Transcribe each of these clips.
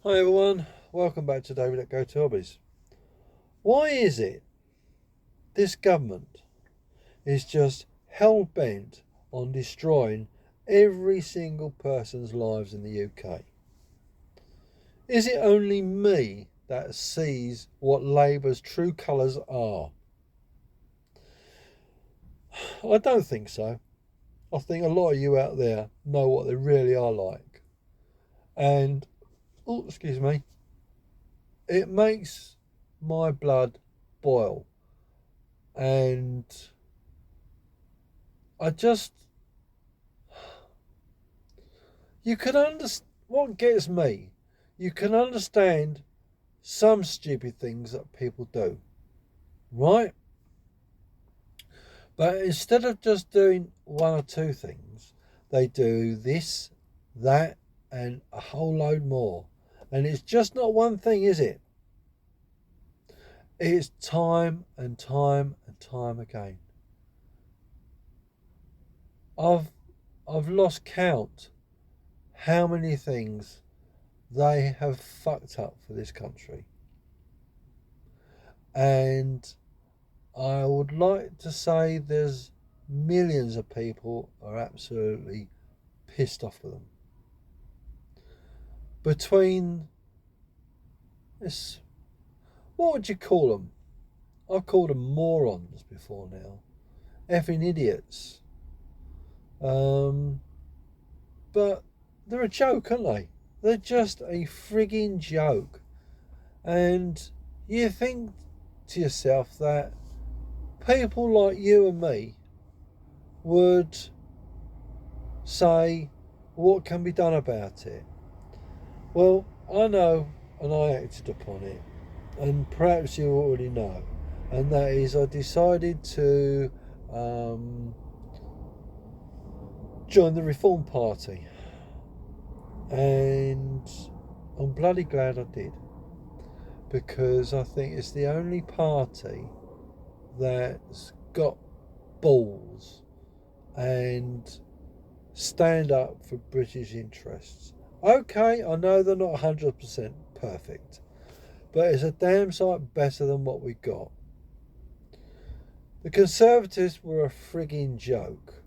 Hi everyone, welcome back to David at Go to Hobbies. Why is it this government is just hell bent on destroying every single person's lives in the UK? Is it only me that sees what Labour's true colours are? I don't think so. I think a lot of you out there know what they really are like. And, oh, excuse me, it makes my blood boil. And I just, you can understand what gets me. You can understand some stupid things that people do, right? But instead of just doing one or two things, they do this, that, and a whole load more. And it's just not one thing, is it? It's time and time and time again. I've I've lost count how many things they have fucked up for this country. And I would like to say there's millions of people are absolutely pissed off with them. Between this, what would you call them? I've called them morons before now. Effing idiots. But they're a joke, aren't they? They're just a frigging joke. And you think to yourself that people like you and me would say, what can be done about it? Well, I know, and I acted upon it, and perhaps you already know, and that is I decided to join the Reform Party, and I'm bloody glad I did, because I think it's the only party that's got balls and stand up for British interests. Okay, I know they're not 100% perfect, but it's a damn sight better than what we got. The Conservatives were a frigging joke,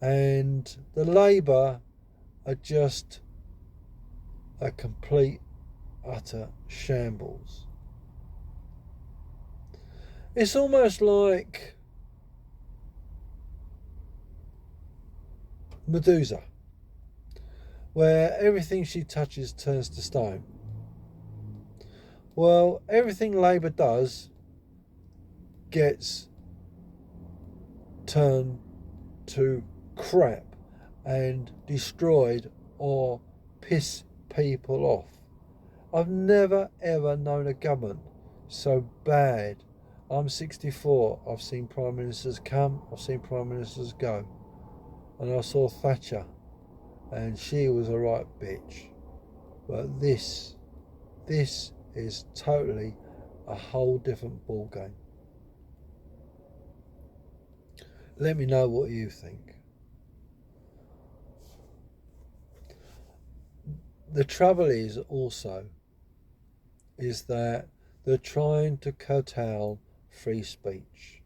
and the Labour are just a complete, utter shambles. It's almost like Medusa, where everything she touches turns to stone. Well, everything Labour does gets turned to crap and destroyed or piss people off. I've never ever known a government so bad. I'm 64. I've seen prime ministers come, I've seen prime ministers go. And I saw Thatcher, and she was a right bitch. But this is totally a whole different ball game. Let me know what you think. The trouble is also is that they're trying to curtail free speech.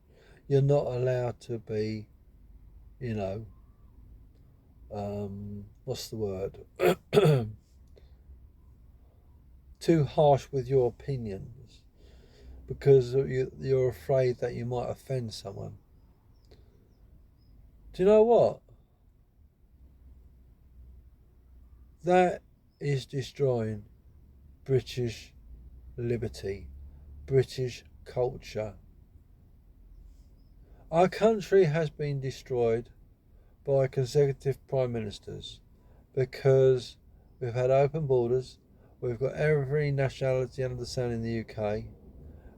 You're not allowed to be, you know, what's the word? Too harsh with your opinions because you're afraid that you might offend someone. Do you know what? That is destroying British liberty, British culture. Our country has been destroyed by consecutive prime ministers because we've had open borders, we've got every nationality under the sun in the UK,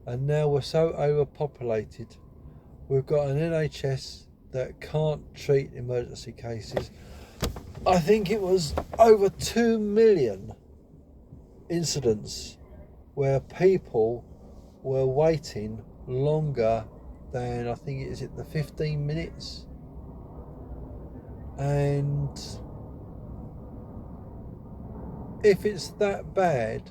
and now we're so overpopulated. We've got an NHS that can't treat emergency cases. I think it was over 2 million incidents where people were waiting longer than, I think is it the 15 minutes, and if it's that bad,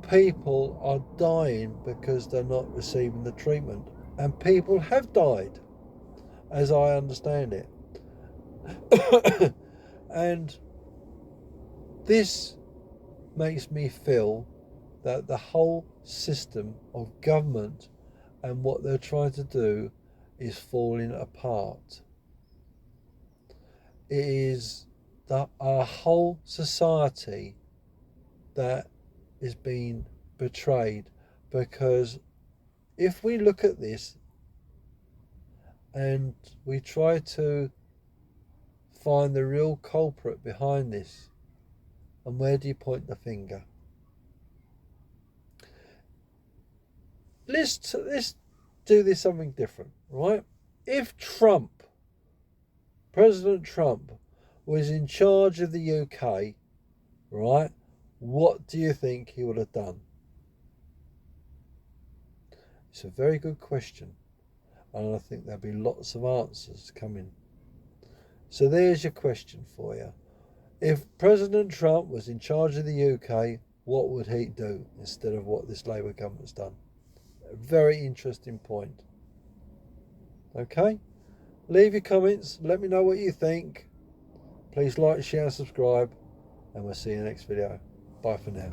people are dying because they're not receiving the treatment. And people have died, as I understand it. And this makes me feel that the whole system of government and what they're trying to do is falling apart. It is our whole society that is being betrayed, because if we look at this and we try to find the real culprit behind this, and where do you point the finger? Let's do this something different, right? If President Trump, was in charge of the UK, right, what do you think he would have done? It's a very good question, and I think there'll be lots of answers coming. So there's your question for you. If President Trump was in charge of the UK, what would he do instead of what this Labour government's done? A very interesting point. Okay? Leave your comments. Let me know what you think. Please like, share, and subscribe. And we'll see you in the next video. Bye for now.